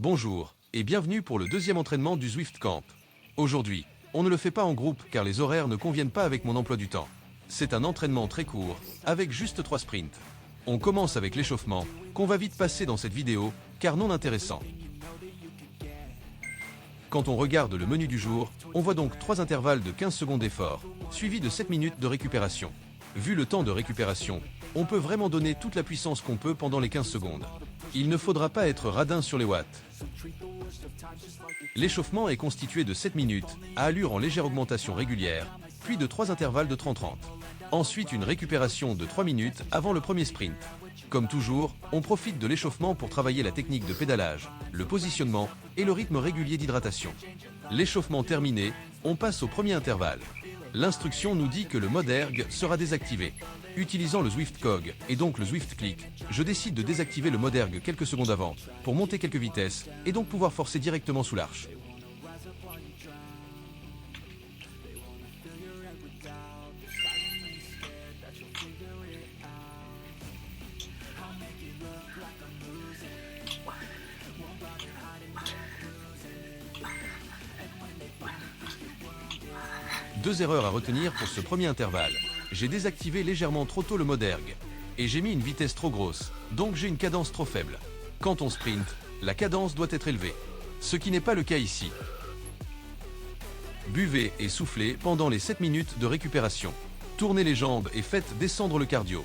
Bonjour, et bienvenue pour le deuxième entraînement du Zwift Camp. Aujourd'hui, on ne le fait pas en groupe car les horaires ne conviennent pas avec mon emploi du temps. C'est un entraînement très court, avec juste 3 sprints. On commence avec l'échauffement, qu'on va vite passer dans cette vidéo, car non intéressant. Quand on regarde le menu du jour, on voit donc 3 intervalles de 15 secondes d'effort, suivis de 7 minutes de récupération. Vu le temps de récupération, on peut vraiment donner toute la puissance qu'on peut pendant les 15 secondes. Il ne faudra pas être radin sur les watts. L'échauffement est constitué de 7 minutes, à allure en légère augmentation régulière, puis de 3 intervalles de 30-30. Ensuite une récupération de 3 minutes avant le premier sprint. Comme toujours, on profite de l'échauffement pour travailler la technique de pédalage, le positionnement et le rythme régulier d'hydratation. L'échauffement terminé, on passe au premier intervalle. L'instruction nous dit que le mode erg sera désactivé. Utilisant le Zwift Cog et donc le Zwift Click, je décide de désactiver le mode erg quelques secondes avant pour monter quelques vitesses et donc pouvoir forcer directement sous l'arche. Deux erreurs à retenir pour ce premier intervalle. J'ai désactivé légèrement trop tôt le mode erg. Et j'ai mis une vitesse trop grosse, donc j'ai une cadence trop faible. Quand on sprint, la cadence doit être élevée. Ce qui n'est pas le cas ici. Buvez et soufflez pendant les 7 minutes de récupération. Tournez les jambes et faites descendre le cardio.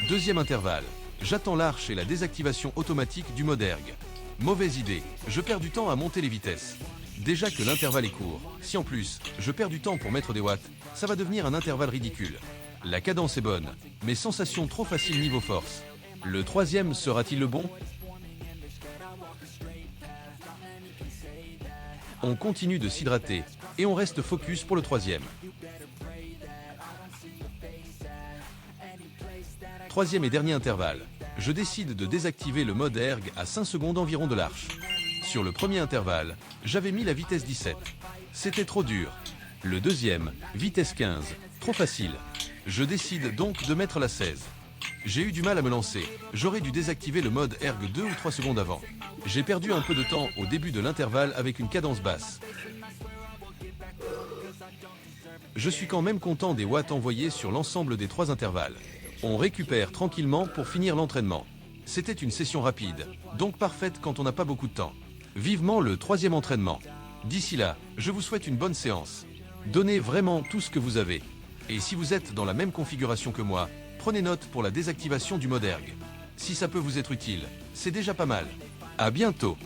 Deuxième intervalle. J'attends l'arche et la désactivation automatique du mode erg. Mauvaise idée, je perds du temps à monter les vitesses. Déjà que l'intervalle est court, si en plus, je perds du temps pour mettre des watts, ça va devenir un intervalle ridicule. La cadence est bonne, mais sensation trop facile niveau force. Le troisième sera-t-il le bon? On continue de s'hydrater, et on reste focus pour le troisième. Troisième et dernier intervalle. Je décide de désactiver le mode erg à 5 secondes environ de l'arche. Sur le premier intervalle, j'avais mis la vitesse 17. C'était trop dur. Le deuxième, vitesse 15. Trop facile. Je décide donc de mettre la 16. J'ai eu du mal à me lancer. J'aurais dû désactiver le mode erg 2 ou 3 secondes avant. J'ai perdu un peu de temps au début de l'intervalle avec une cadence basse. Je suis quand même content des watts envoyés sur l'ensemble des 3 intervalles. On récupère tranquillement pour finir l'entraînement. C'était une session rapide, donc parfaite quand on n'a pas beaucoup de temps. Vivement le troisième entraînement. D'ici là, je vous souhaite une bonne séance. Donnez vraiment tout ce que vous avez. Et si vous êtes dans la même configuration que moi, prenez note pour la désactivation du mode erg. Si ça peut vous être utile, c'est déjà pas mal. À bientôt.